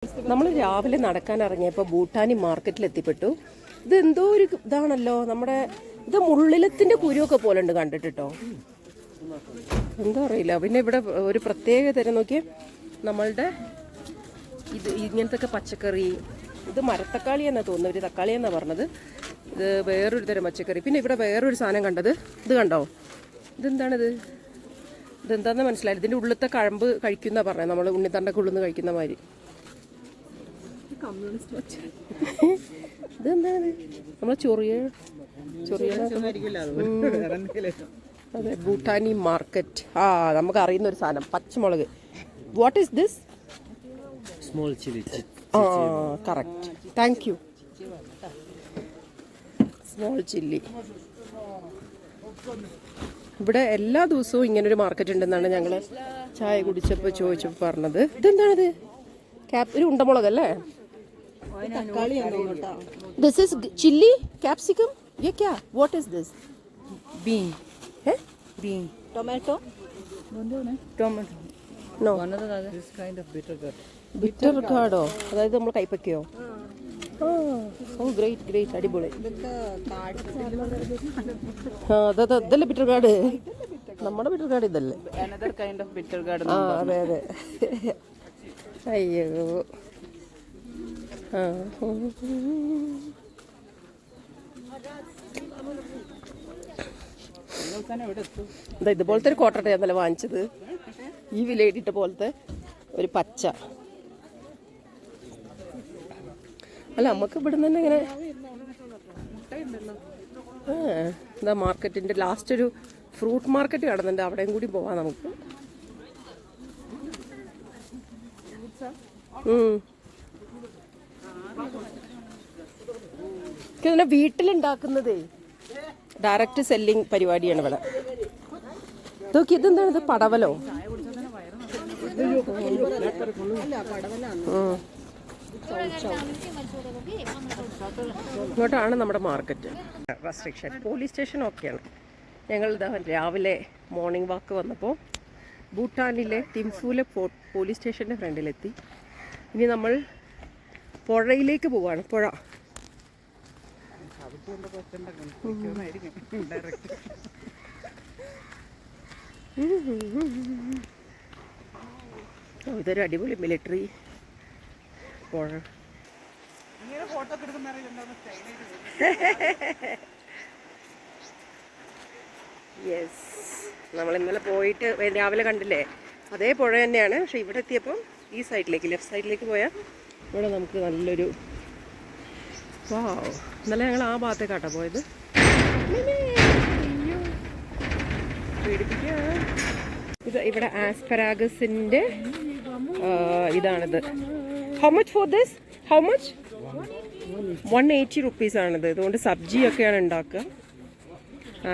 നമ്മൾ രാവിലെ നടക്കാൻ ഇറങ്ങിയപ്പോൾ ഭൂട്ടാനി മാർക്കറ്റിൽ എത്തിപ്പെട്ടു. ഇത് എന്തോ ഒരു ഇതാണല്ലോ, നമ്മുടെ ഇത് മുള്ളിലത്തിന്റെ കുരുവൊക്കെ പോലെ ഉണ്ട് കണ്ടിട്ടോ, എന്താ അറിയില്ല. പിന്നെ ഇവിടെ ഒരു പ്രത്യേക തരം നോക്കിയേ, നമ്മളുടെ ഇത് ഇങ്ങനത്തെ പച്ചക്കറി, ഇത് മരത്തക്കാളി എന്നാ തോന്നുന്നു, ഒരു തക്കാളി എന്നാ പറഞ്ഞത്. ഇത് വേറൊരു തരം പച്ചക്കറി. പിന്നെ ഇവിടെ വേറൊരു സാധനം കണ്ടത്, ഇത് കണ്ടോ, ഇതെന്താണിത്, ഇതെന്താണെന്ന് മനസ്സിലായില്ല. ഇതിൻ്റെ ഉള്ളിലത്തെ കഴമ്പ് കഴിക്കുന്ന പറഞ്ഞത്, നമ്മൾ ഉണ്ണിത്തണ്ടൊക്കെ ഉള്ളിൽ നിന്ന് കഴിക്കുന്ന മാതിരി. ഇതെന്താണ്, നമ്മളെ ചൊറിയ അതെ, ഭൂട്ടാനി മാർക്കറ്റ്. ആ, നമുക്ക് അറിയുന്ന ഒരു സാധനം, പച്ചമുളക്. What is this? Small chilli. ആ, correct, thank you. Small chilli. ഇവിടെ എല്ലാ ദിവസവും ഇങ്ങനൊരു മാർക്കറ്റ് ഉണ്ടെന്നാണ് ഞങ്ങൾ ചായ കുടിച്ചപ്പോൾ ചോദിച്ചപ്പോൾ പറഞ്ഞത്. ഇതെന്താണിത്? ഒരു ഉണ്ടമുളകല്ലേ? This is chili, capsicum. ये क्या? What is this? Bean. है? Bean. Tomato? Tomato. No. This kind of bitter gourd. Bitter gourd. അതായത് നമ്മൾ കൈപ്പക്കയോ? ഓ, ഗ്രേറ്റ് ഗ്രേറ്റ്, അടിപൊളി. അതല്ലേ ബിറ്റർ ഗാർഡ്, നമ്മുടെ ബിറ്റർ ഗാർഡ് ഇതല്ലേ? Another kind of bitter gourd. ആ, അതെ അതെ. അയ്യോ, ഇതുപോലത്തെ ഒരു കോട്ടട്ട ഞാൻ വാങ്ങിച്ചത്, ഈ വിലയിട്ടിട്ട പോലത്തെ ഒരു പച്ച. അല്ല, നമുക്ക് ഇവിടെ നിന്ന് തന്നെ ഇങ്ങനെ എന്താ മാർക്കറ്റിന്റെ ലാസ്റ്റ് ഒരു ഫ്രൂട്ട് മാർക്കറ്റ് കാണുന്നുണ്ട്, അവിടെയും കൂടി പോവാം നമുക്ക്. പിന്നെ വീട്ടിലുണ്ടാക്കുന്നതേ ഡയറക്റ്റ് സെല്ലിങ് പരിപാടിയാണ് ഇവിടെ. നോക്കി, ഇതെന്താണ് ഇത്? പടവലോ? ഇങ്ങോട്ടാണ് നമ്മുടെ മാർക്കറ്റ്. റെസ്ട്രിക്ഷൻ, പോലീസ് സ്റ്റേഷൻ ഒക്കെയാണ്. ഞങ്ങൾ രാവിലെ മോർണിംഗ് വാക്ക് വന്നപ്പോൾ ഭൂട്ടാനിലെ തിംഫുലെ പോലീസ് സ്റ്റേഷൻ്റെ ഫ്രണ്ടിലെത്തി. ഇനി നമ്മൾ പുഴയിലേക്ക് പോവാണ്. പുഴ ഇതൊരു അടിപൊളി മിലിറ്ററി പുഴ. യെസ്, നമ്മൾ ഇന്നലെ പോയിട്ട് രാവിലെ കണ്ടില്ലേ, അതേ പുഴ തന്നെയാണ്. പക്ഷെ ഇവിടെ എത്തിയപ്പോൾ ഈ സൈഡിലേക്ക്, ലെഫ്റ്റ് സൈഡിലേക്ക് പോയാൽ ഇവിടെ നമുക്ക് നല്ലൊരു വാവ്. ഇന്നലെ ഞങ്ങൾ ആ ഭാഗത്തേക്കാട്ടോ പോയത്. ഇത് ഇവിടെ ആസ്പരാഗസിൻ്റെ ഇതാണിത്. How much for this? How much? 180 rupees ആണിത്. ഇതുകൊണ്ട് സബ്ജിയൊക്കെയാണ് ഉണ്ടാക്കുക.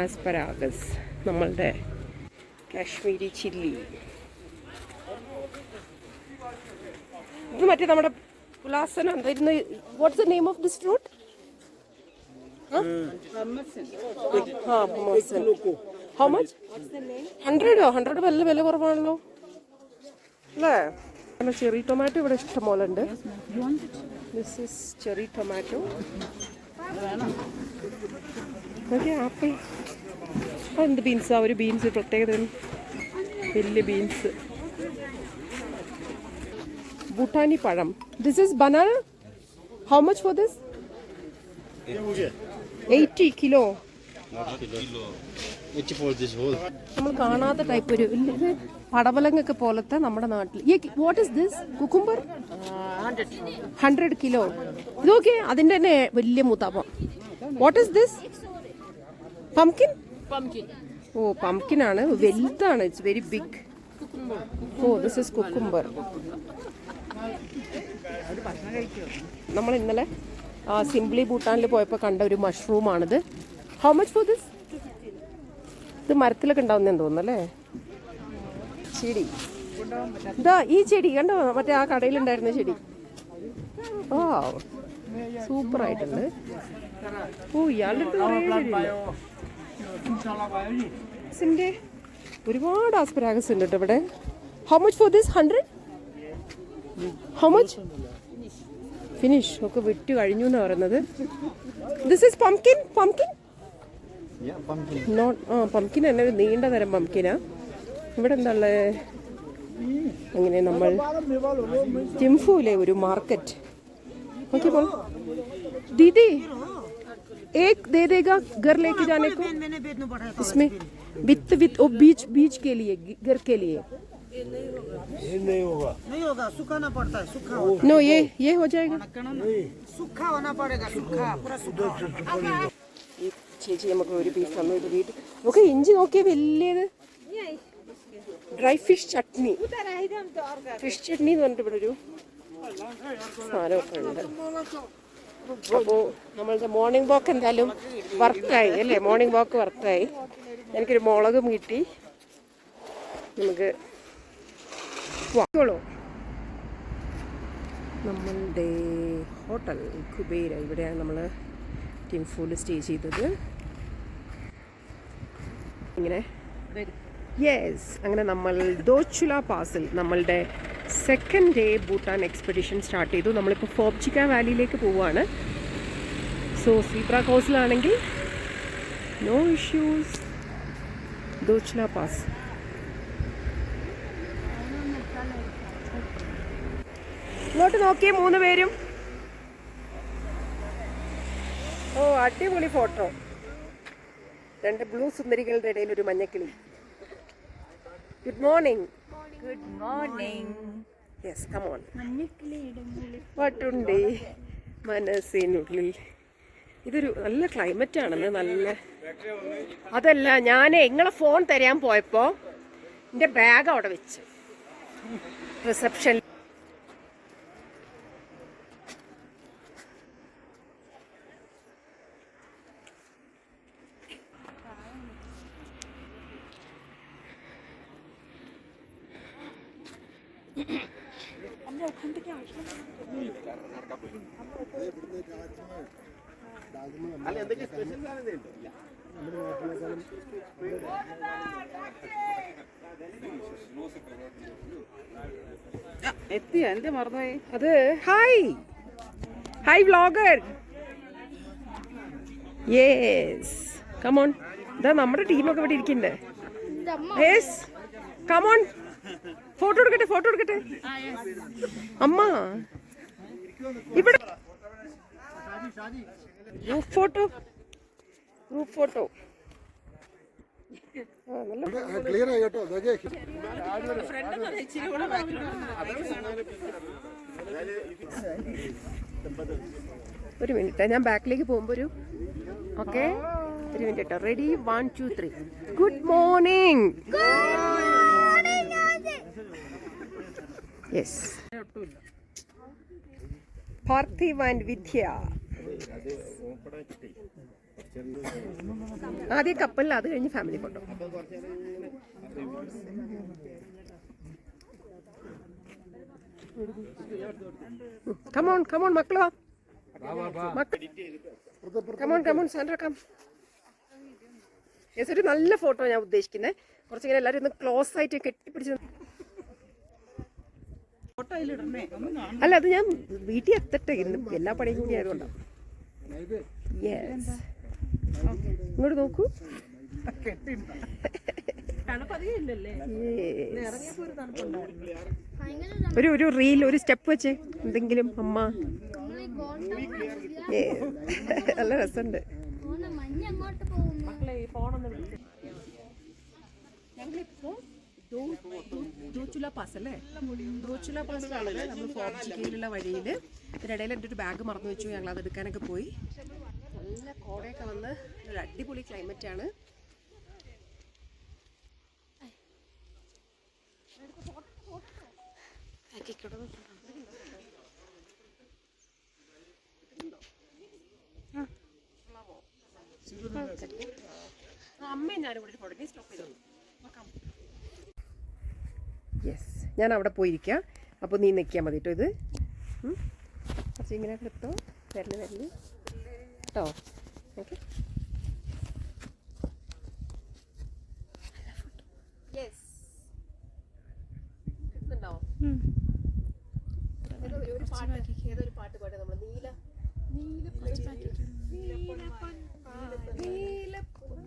ആസ്പരാഗസ്, നമ്മളുടെ കാശ്മീരി ചില്ലി. ഇത് മറ്റേ നമ്മുടെ പുലാസന എന്തായിരുന്നു? What's the name of this fruit? How much? 100? 100 വല്ല വില കുറവാണല്ലോ അല്ലേ? ചെറി ടൊമാറ്റോ ഇവിടെ ഇഷ്ടം പോലെ ഉണ്ട്. This is cherry tomato. Apple. എന്ത് ബീൻസാ? ഒരു ബീൻസ് പ്രത്യേകത, വലിയ ബീൻസ്. ഭൂട്ടാനി പഴം. This is banana. How much for this? 80 kilo. നമ്മൾ കാണാത്ത ടൈപ്പ് ഒരു പടവലങ്ങൊക്കെ പോലത്തെ നമ്മുടെ നാട്ടിൽ. What is this? Cucumber. 100 kilo. ഇതൊക്കെ അതിൻ്റെ തന്നെ വലിയ മൂത്താപ്പം. What is this? പംകിൻ. ഓ, പംകിൻ ആണ്, വലുതാണ്. It's very big. ഓ, ദിസ് ഇസ് കുക്കുംബർ. നമ്മൾ ഇന്നലെ സിംപ്ലി ഭൂട്ടാനിൽ പോയപ്പോൾ കണ്ട ഒരു മഷ്റൂമാണിത്. How much for this? ഇത് മരത്തിലൊക്കെ ഉണ്ടാവുന്നതെന്ന് തോന്നുന്നു അല്ലേ? ചെടി ഇതാ, ഈ ചെടി കണ്ടോ, മറ്റേ ആ കടയിലുണ്ടായിരുന്ന ചെടി. ഓ, സൂപ്പറായിട്ടുണ്ട്. ഓ, ഇയാളുടെ ഒരുപാട് ആസ്പരാഗസ് ഉണ്ട് കേട്ടോ ഇവിടെ. How much for this? 100? How much? Finish ഒക്കെ വിറ്റ് കഴിഞ്ഞു എന്ന് പറയുന്നത്. This is pumpkin. Pumpkin not pumpkin തന്നെ ഒരു നീണ്ട തരം പംകിനാ. ഇവിടെ എന്താ ഉള്ളത്? അങ്ങനെ നമ്മൾ ടിംഫുവിലെ ഒരു മാർക്കറ്റ്. ഓക്കെ बोल दीदी एक दे देगा घर लेके जाने को इसमें वित्त वित्त ओ बीच के लिए घर के लिए ये नहीं होगा सुखाना पड़ता है सूखा नो ये हो जाएगा सूखा होना पड़ेगा सूखा पूरा सूखा ഈ ചേച്ചി നമുക്ക് ഒരു പീസ് തന്നു. ഇത് വീട്ടിൽ നമുക്ക് ഇഞ്ചി നോക്കിയ വലിയത് dry fish chutney. Fish chutney എന്ന് പറഞ്ഞിട്ട് ഇവിടെ ഒരു സാധനമൊക്കെ ഉണ്ട്. അപ്പോൾ നമ്മളുടെ മോർണിംഗ് വാക്ക് എന്തായാലും വർക്കായി അല്ലേ? മോർണിംഗ് വാക്ക് വർക്കായി. എനിക്കൊരു മുളകും കിട്ടി. നമുക്ക് വാക്കോളൂ. നമ്മളുടെ ഹോട്ടൽ കുബേര ഇവിടെയാണ് നമ്മൾ ടിംഫുവിൽ സ്റ്റേ ചെയ്തത്. ഇങ്ങനെ യെസ്, അങ്ങനെ നമ്മൾ ദോച്ചുല പാസിൽ നമ്മളുടെ second day Bhutan expedition start ചെയ്തു. നമ്മളിപ്പോൾ ഫോപ്ചിക്ക വാലിയിലേക്ക് പോവുകയാണ്. സോ സീബ്ര കോസിലാണെങ്കിൽ നോ ഇഷ്യൂസ്. ദോച്ചുല പാസ് ഇങ്ങോട്ട് നോക്കിയേ 3 പേരും. ഓ അടിപൊളി ഫോട്ടോ. 2 ബ്ലൂ സുന്ദരികളുടെ ഇടയിൽ ഒരു മഞ്ഞക്കിളി. Good morning. Good morning. Yes come on. പാട്ടുണ്ട് മനസ്സിനുള്ളിൽ. ഇതൊരു നല്ല ക്ലൈമറ്റ് ആണെന്ന്. നല്ല അതല്ല, ഞാൻ നിങ്ങളെ ഫോൺ തരാൻ പോയപ്പോൾ എൻ്റെ ബാഗ് അവിടെ വെച്ച് റിസപ്ഷൻ. എത്തിയോ? എന്തേ മറന്നുപോയി? അത് ഹായ് വ്ളോഗർ. Yes come on. ഇതാ നമ്മുടെ ടീമൊക്കെ ഇവിടെ ഇരിക്കണ്ടേ. Yes come on. ഫോട്ടോ എടുക്കട്ടെ. അമ്മ ഇവിടെ ഗ്രൂപ്പ് ഫോട്ടോ. ക്ലിയർ ആയി കേട്ടോ. ഒരു മിനിറ്റ്, ഞാൻ ബാക്കിലേക്ക് പോകുമ്പോൾ ഓക്കെ ഒരു minute. Ready 1 2 3. Good morning. Yes Parthiv and Vidya. ആദ്യം കപ്പലിൽ, അത് കഴിഞ്ഞ് ഫാമിലി ഫോട്ടോ. കമോൺ മക്കളോ. Come on Sandra come. യെസ്, ഒരു നല്ല ഫോട്ടോ ഞാൻ ഉദ്ദേശിക്കുന്നത്. കുറച്ചിങ്ങനെ എല്ലാവരും ഒന്ന് ക്ലോസ് ആയിട്ട് കെട്ടിപ്പിടിച്ച്. അല്ല, അത് ഞാൻ വീട്ടിൽ എത്തട്ടെ. ഇന്ന് എല്ലാ പണിയും കൂടി ആയതുകൊണ്ടാണ്. യെസ്, ഇങ്ങോട്ട് നോക്കൂ. ഒരു റീൽ, ഒരു സ്റ്റെപ്പ് വെച്ച് എന്തെങ്കിലും അമ്മ. നല്ല രസമുണ്ട്. ഞങ്ങളിപ്പോ ദോച്ചുല പാസ് അല്ലേ? ദോച്ചുല പാസിലാണ് നമ്മൾ ഫോർജിക്കയിലുള്ള വഴിയിൽ. ഇതിനിടയിൽ എൻ്റെ ഒരു ബാഗ് മറന്നു വെച്ചു. ഞങ്ങൾ അത് എടുക്കാനൊക്കെ പോയി. നല്ല കോടയൊക്കെ വന്ന് ഒരു അടിപൊളി ക്ലൈമറ്റാണ്. അമ്മയും ഞാനും കൂടി ഫോട്ടോ സ്റ്റോപ്പ് ചെയ്തു. യെസ്, ഞാൻ അവിടെ പോയിരിക്കാം. അപ്പോൾ നീ നിൽക്കാൻ മതി കേട്ടോ. ഇത് കുറച്ച് ഇങ്ങനെ എടുത്തോ. വരല് കേട്ടോ. ഓക്കെ. യെസ്, ഒരു പാട്ടാക്കി. ഏതൊരു പാട്ട് പാട്ട് നമ്മൾ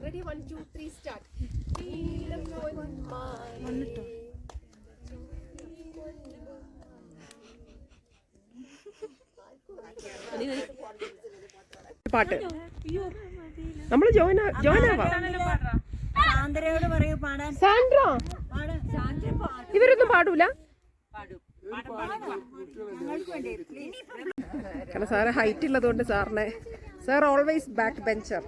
റെഡി 1 2 3 സ്റ്റാർട്ട്. പാട്ട് നമ്മൾ ജോയിൻ സാന്ദ്രയോട് പറയൂ പാടാൻ. സാൻഡ്ര ഇവരൊന്നും പാടൂല കാരണം സാറ് ഹൈറ്റ് ഉള്ളതുകൊണ്ട് സാറിനെ സാർ ഓൾവേസ് ബാക്ക് ബെഞ്ചർ.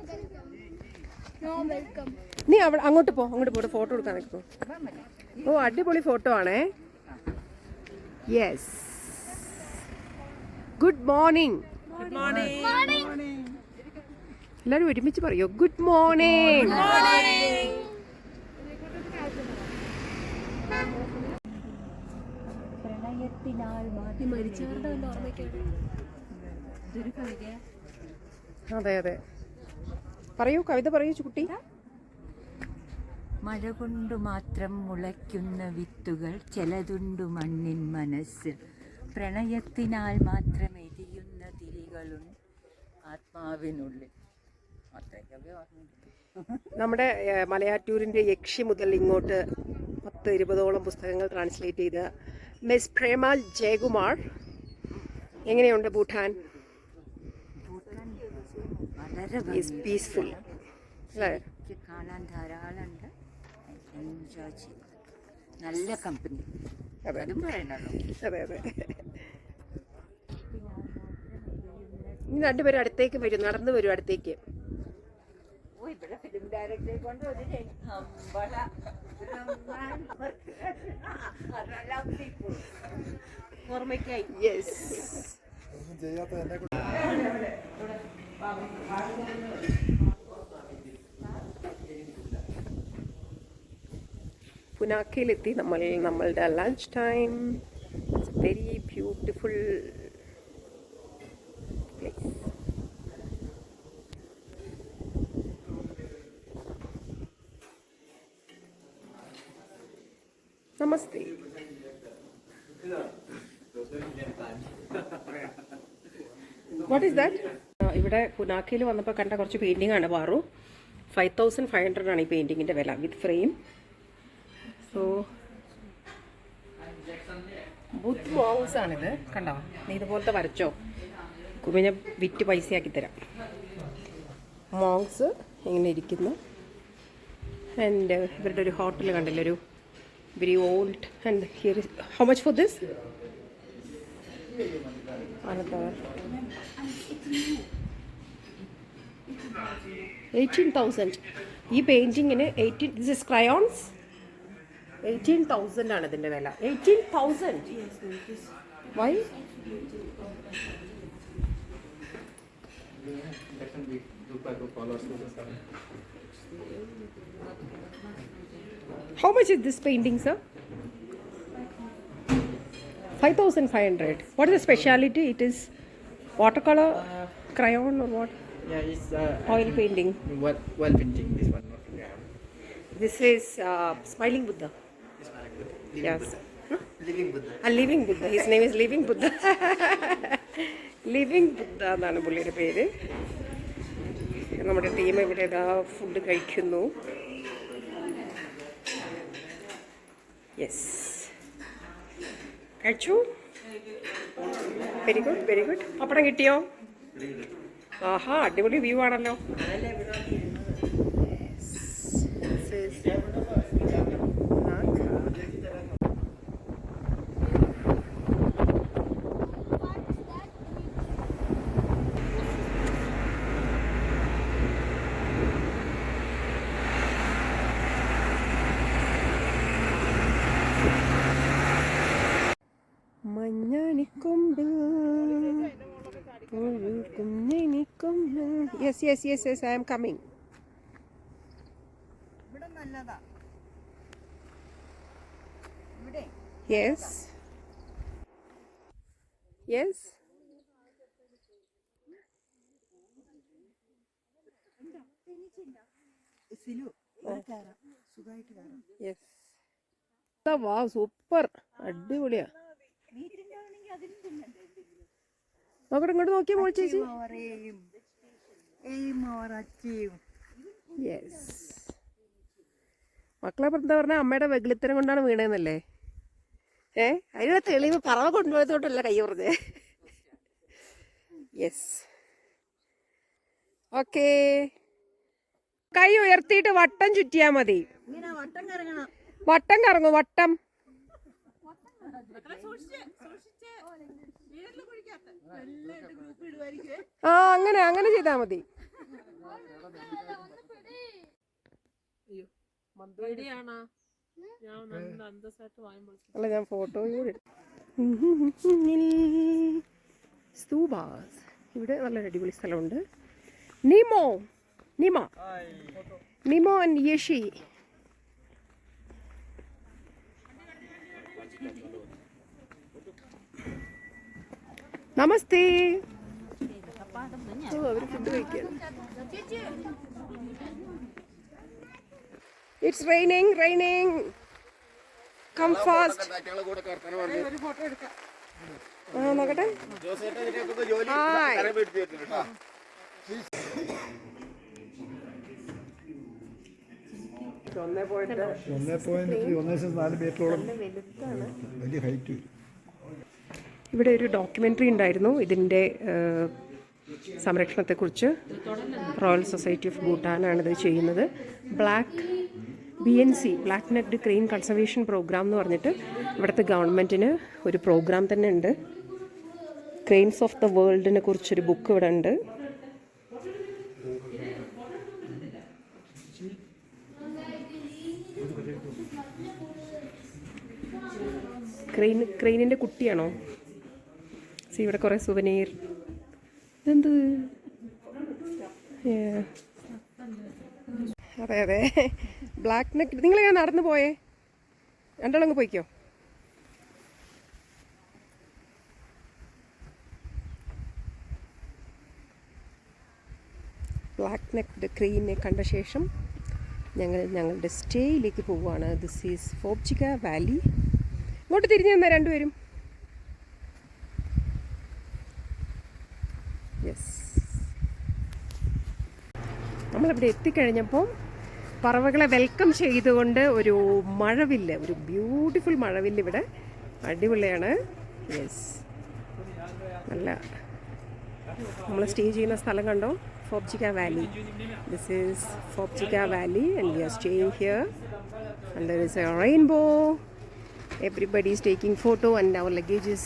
നീ അങ്ങോട്ട് പോ ഫോട്ടോ എടുക്കാൻ നിൽക്കും. ഓ അടിപൊളി ഫോട്ടോ ആണേ. Yes good morning. എല്ലാരും ഒരുമിച്ച് പറയോ ഗുഡ് മോർണിംഗ്. അതെ അതെ പറയൂ കവിത പറയൂ കുട്ടി. മഴ കൊണ്ടു മാത്രം മുളയ്ക്കുന്ന വിത്തുകൾ ചിലതുണ്ടു മണ്ണിൻ മനസ്സ്. പ്രണയത്തിനാൽ മാത്രം എരിയുന്ന തിരികളുണ്ട് ആത്മാവിനുള്ളിൽ. നമ്മുടെ മലയാറ്റൂരിൻ്റെ യക്ഷി മുതൽ ഇങ്ങോട്ട് 10-20ഓളം പുസ്തകങ്ങൾ ട്രാൻസ്ലേറ്റ് ചെയ്ത മിസ് പ്രേമാൽ ജയകുമാർ. എങ്ങനെയുണ്ട് ഭൂട്ടാൻ? വളരെ പീസ്ഫുൾ അല്ലേ? കാണാൻ ധാരാളമുണ്ട്. എൻജോയ് ചെയ്തു. നല്ല കമ്പനി. അതും പറയണല്ലോ. അതെ അതെ. ഇനി രണ്ടുപേരും അടുത്തേക്ക് വരും, നടന്നു വരും അടുത്തേക്ക്. ഫിലിം ഡയറക്ടറെ കൊണ്ട് ഓർമ്മയ്ക്കായി. യെസ്. പുനാക്കയിലെത്തി നമ്മളുടെ lunch time. It's very beautiful place. Namaste. What is that? ഇവിടെ പുനാക്കയിൽ വന്നപ്പോൾ കണ്ട കുറച്ച് പെയിൻറ്റിംഗ് ആണ് പാറു. 5500 ആണ് ഈ പെയിൻറ്റിങ്ങിൻ്റെ വില വിത്ത് ഫ്രെയിം. സോ ബുദ്ധ് മോങ്സ് ആണിത്. കണ്ടോ? നീ ഇതുപോലത്തെ വരച്ചോ, കുമിഞ്ഞ വിറ്റ് പൈസയാക്കി തരാം. മോങ്സ് ഇങ്ങനെ ഇരിക്കുന്നു. ആൻഡ് ഇവരുടെ ഒരു ഹോട്ടൽ കണ്ടില്ല, ഒരു very old. And here is how much for this? Another 18,000. ഈ പെയിന്റിങ്ങിന് 18. This is crayons. 18,000 ആണ് ഇതിന്റെ വില. 18,000. Why? How much is this painting, sir? 5,500. What is the speciality? It is watercolor, crayon, or what? Yeah, it's Oil painting. well painting. This one, not yeah. This is Smiling Buddha. Yes. Living Buddha. Living Buddha. His name is Living Buddha. Living Buddha എന്നാണ് പുള്ളിയുടെ പേര്. നമ്മുടെ team ഇവിടെ food കഴിക്കുന്നു. Yes, കഴിച്ചു. Very good, very good. Pappadam കിട്ടിയോ? ആഹാ, അടിപൊളി വ്യൂ ആണല്ലോ. മഞ്ഞണിക്കൊമ്പിൽ yes yes yes yes, I am coming. Yes yes. വാ, സൂപ്പർ, അടിപൊളിയാ. നോക്കട്ടെ, ഇങ്ങോട്ട് നോക്കിയാ മോൾ ചേച്ചി. യെസ്. മക്കളെ എന്താ പറഞ്ഞ അമ്മയുടെ വെഗിളിത്തരം കൊണ്ടാണ് വീണേന്നല്ലേ? അതിനുള്ള തെളിവ് പറവ കൊണ്ടുപോയതോട്ടല്ല കൈ പറഞ്ഞേ. യെസ്. ഓക്കേ, കൈ ഉയർത്തിയിട്ട് വട്ടം ചുറ്റിയാ മതി. വട്ടം കറങ്ങും, വട്ടം. ആ, അങ്ങനെ ചെയ്താ മതി. അല്ല, ഞാൻ ഫോട്ടോ സ്തൂപാസ്. ഇവിടെ നല്ലൊരു അടിപൊളി സ്ഥലമുണ്ട്. നിമോ ആൻഡ് യേഷി. നമസ്തേ. അവര് ഫുഡ് കഴിക്കുകയാണ്. It's raining. Come fast. നോക്കട്ടെ. ഇവിടെ ഒരു ഡോക്യുമെൻ്ററി ഉണ്ടായിരുന്നു ഇതിൻ്റെ സംരക്ഷണത്തെക്കുറിച്ച്. റോയൽ സൊസൈറ്റി ഓഫ് ഭൂട്ടാനാണിത് ചെയ്യുന്നത്. BNC black necked crane conservation program എന്ന് പറഞ്ഞിട്ട് ഇവിടുത്തെ ഗവൺമെൻറ്റിന് ഒരു പ്രോഗ്രാം തന്നെ ഉണ്ട്. ക്രെയിൻസ് ഓഫ് ദ വേൾഡിനെ കുറിച്ചൊരു ബുക്ക് ഇവിടെ ഉണ്ട്. ക്രെയിനിൻ്റെ കുട്ടിയാണോ? ഇവിടെ കുറേ സുവനീർ. എന്ത്? അതെ, ബ്ലാക്ക് നെക്ക്. നിങ്ങളിങ്ങനെ നടന്നു പോയേ? രണ്ടാളങ്ങ് പോയിക്കോ. ബ്ലാക്ക് നെക്ഡ് ക്രെയിനെ കണ്ട ശേഷം ഞങ്ങളുടെ സ്റ്റേയിലേക്ക് പോവുകയാണ്. This is Phobjikha valley. ഇങ്ങോട്ട് തിരിഞ്ഞു നിന്നാ രണ്ടുപേരും. യെസ്. നമ്മളിവിടെ എത്തിക്കഴിഞ്ഞപ്പോൾ പറവകളെ വെൽക്കം ചെയ്തുകൊണ്ട് ഒരു മഴവില്ല്, ഒരു ബ്യൂട്ടിഫുൾ മഴവില്ല് ഇവിടെ. അടിപൊളിയാണ്. യെസ്. നല്ല നമ്മൾ സ്റ്റേ ചെയ്യുന്ന സ്ഥലം കണ്ടോ? Phobjikha valley. This is Phobjikha valley and we are staying here and there is a rainbow. Everybody is taking photo and our luggage is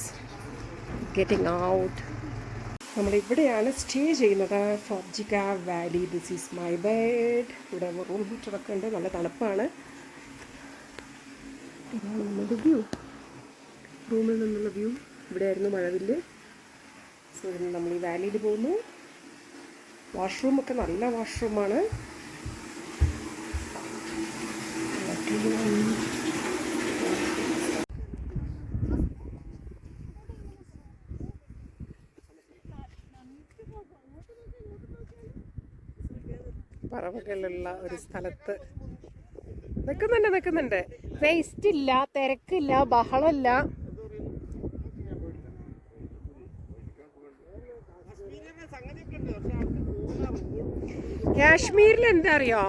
getting out. നമ്മളിവിടെയാണ് സ്റ്റേ ചെയ്യുന്നത്, Phobjikha valley. This is my bed. ഇവിടെ room ഹീറ്ററൊക്കെ ഉണ്ട്. നല്ല തണുപ്പാണ്. ഇതാണ് നമ്മുടെ view. റൂമിൽ നിന്നുള്ള വ്യൂ. ഇവിടെയായിരുന്നു മഴവില്ല്. സോ നമ്മൾ ഈ വാലിയിൽ പോകുന്നു. വാഷ്റൂമൊക്കെ നല്ല വാഷ്റൂമാണ്. പറവകളുള്ള ഒരു സ്ഥലത്ത് നിൽക്കുന്നുണ്ട്. വേസ്റ്റ് ഇല്ല, തിരക്കില്ല, ബഹളമില്ല. കാശ്മീരിൽ എന്താ അറിയോ,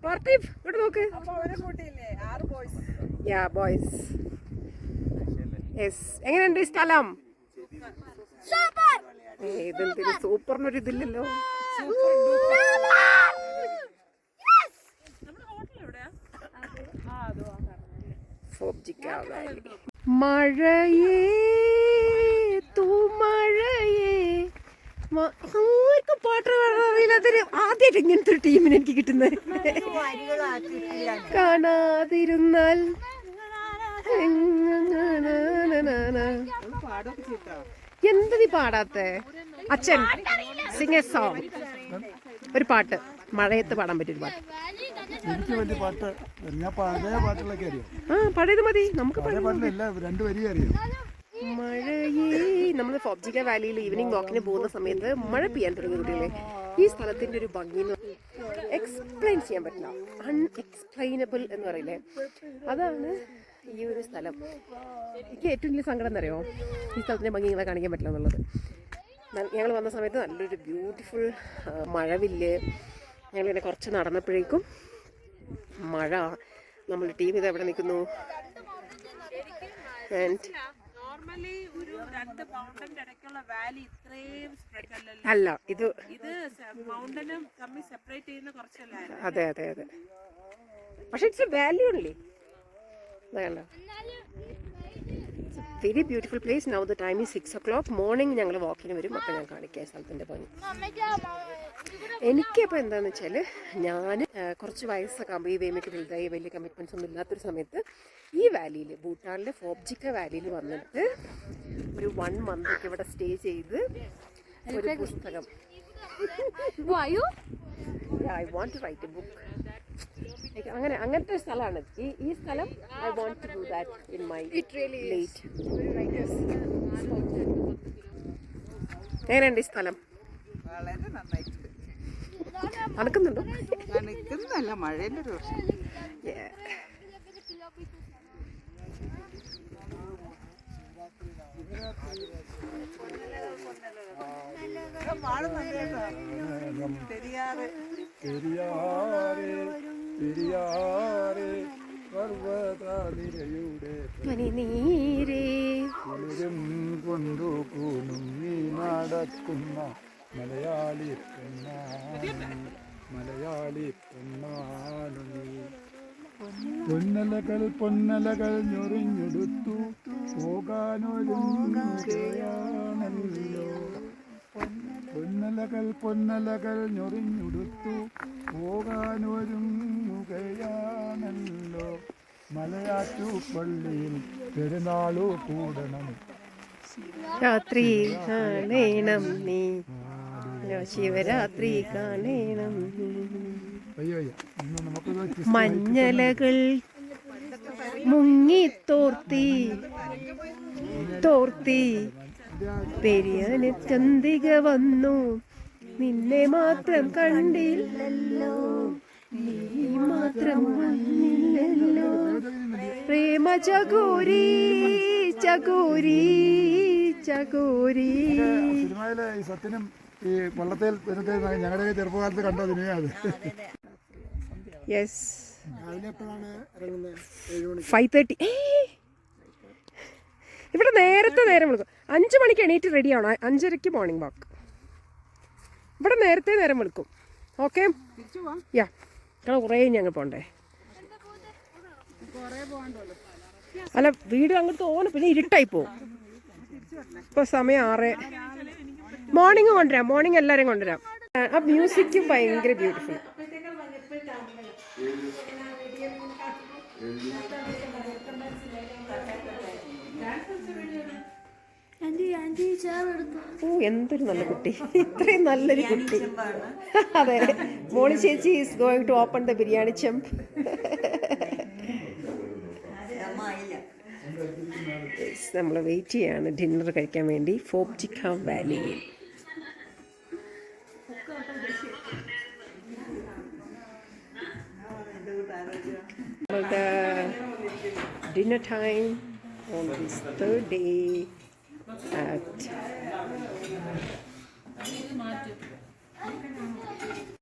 പാർത്ഥിവ് ഇവിടെ നോക്ക്. യാ ബോയ്സ്. യെസ്. എങ്ങനെയുണ്ട് ഈ സ്ഥലം? ഇതെന്തൊരു സൂപ്പറിനൊരു ഇതില്ലല്ലോ. മഴയേ തൂമഴയേ. ആർക്കും പാട്ട് അറിയില്ലാത്തൊരു ആദ്യമായിട്ട് ഇങ്ങനത്തെ ഒരു ടീമിന് എനിക്ക് കിട്ടുന്നത്. കാണാതിരുന്നാൽ എന്ത് നീ പാടാത്തെ? അച്ഛൻ സിംഗ് എ സോങ്. ഒരു പാട്ട് മഴയത്ത് പാടാൻ പറ്റിയൊരു പാട്ട്. പഴയത് മതി നമുക്ക്. മഴയേ. നമ്മൾ ഫോബ്ജിക വാലിയിൽ ഈവനിങ് വാക്കിന് പോകുന്ന സമയത്ത് മഴ പെയ്യാൻ തുടങ്ങി കുട്ടികളെ. ഈ സ്ഥലത്തിന്റെ ഒരു ഭംഗി എക്സ്പ്ലെയിൻ ചെയ്യാൻ പറ്റില്ല. അൺഎക്സ്പ്ലെയിനബിൾ എന്ന് പറയില്ലേ, അതാണ് ഈ ഒരു സ്ഥലം. എനിക്ക് ഏറ്റവും വലിയ സങ്കടം എന്നറിയോ, ഈ സ്ഥലത്തിൻ്റെ ഭംഗി നിങ്ങളെ കാണിക്കാൻ പറ്റില്ല എന്നുള്ളത്. ഞങ്ങൾ വന്ന സമയത്ത് നല്ലൊരു ബ്യൂട്ടിഫുൾ മഴവില്ല്. ഞങ്ങളിങ്ങനെ കുറച്ച് നടന്നപ്പോഴേക്കും മഴ. നമ്മൾ ടീം ഇത് എവിടെ നിൽക്കുന്നു? അല്ല, ഇത് അതെ അതെ അതെ, പക്ഷെ ഇറ്റ്സ് എ വാല്യൂ ഓൺലി. അതല്ല, very beautiful place. Now the time is 6 o'clock. Morning ഞങ്ങൾ വാക്കിന് വരും. അപ്പോൾ ഞാൻ കാണിക്കാം സ്ഥലത്തിൻ്റെ ഭംഗി. എനിക്കപ്പോൾ എന്താണെന്ന് വെച്ചാൽ, ഞാൻ കുറച്ച് വയസ്സൊക്കെ ആകുമ്പോൾ, ഈ വേമിക്ക് വലുതായി വലിയ കമ്മിറ്റ്മെൻറ്റ്സ് ഒന്നും ഇല്ലാത്തൊരു സമയത്ത് ഈ വാലിയിൽ, ഭൂട്ടാനിലെ ഫോബ്ജിക്ക വാലിയിൽ വന്നിട്ട് ഒരു 1 month ഒക്കെ ഇവിടെ സ്റ്റേ ചെയ്ത് ഒരു പുസ്തകം, I want to write a book, അങ്ങനത്തെ ഒരു സ്ഥലമാണ് ഈ സ്ഥലം. I want to do that in my late. എങ്ങനെയുണ്ട് ഈ സ്ഥലം? വളരെ നന്നായിട്ട് നടക്കുന്നുണ്ടോ? നിൽക്കുന്നല്ല, മഴേൻ്റെ ഒരു പ്രശ്നം. കുളിരും കൊണ്ടു കുണുങ്ങി നടക്കുന്ന മലയാളി പെണ്ണാണു. പൊന്നലകൾ ഞൊറിഞ്ഞെടുത്തു പോകാനൊരുങ്ങുകയാണല്ലോ. പൊന്നലകൾ ഞൊറിഞ്ഞെടുത്തു പോകാനൊരുങ്ങുകയാണല്ലോ. മലയാറ്റൂപ്പള്ളിയിൽ പെരുന്നാളു കൂടണം. രാത്രി കാണേണം നീ, ശിവരാത്രി കാണേണം. മഞ്ഞലകൾ മുങ്ങി തോർത്തി പെരിയാന് ചന്ദ്രിക വന്നു, നിന്നെ മാത്രം കണ്ടില്ലല്ലോ, നീ മാത്രം വന്നില്ലല്ലോ. പ്രേമ ചകോരി ചകോരി ചകോരി. സിനിമയിലെ ഈ സത്യനും ഈ വള്ളത്തേൽ ഞങ്ങളുടെ ചെറുപ്പകാലത്ത് കണ്ട സിനിമയാണ്. യെസ്, രാവിലെ എപ്പോഴാണ് ഇറങ്ങുന്നത്? 5:30. ഇവിടെ നേരത്തെ നേരം വിളിക്കും. 5 മണിക്ക് എണീറ്റ് റെഡി ആവണം. 5:30 മോർണിംഗ് വാക്ക്. ഇവിടെ നേരത്തെ നേരം വിളിക്കും. ഓക്കെ, യാ, കാരണം കുറേ ഞങ്ങൾ പോകണ്ടേ. അല്ല, വീട് അങ്ങോട്ട് തോന്നും, പിന്നെ ഇരുട്ടായി പോവും. ഇപ്പോൾ സമയം 6. മോർണിംഗ് കൊണ്ടുവരാം, മോർണിംഗ് എല്ലാവരും കൊണ്ടുവരാം. ആ മ്യൂസിക്കും ഭയങ്കര ബ്യൂട്ടിഫുൾ. ഓ, എന്തൊരു നല്ല കുട്ടി, ഇത്രയും നല്ലൊരു കുട്ടി. അതെ, മോളി ചേച്ചി is going to open the biryani ചെമ്പ്. നമ്മൾ വെയിറ്റ് ചെയ്യാണ് ഡിന്നർ കഴിക്കാൻ വേണ്ടി ഫോബ്ജിക്ക വാലിയിൽ. നമ്മളുടെ dinner time on this 3rd day at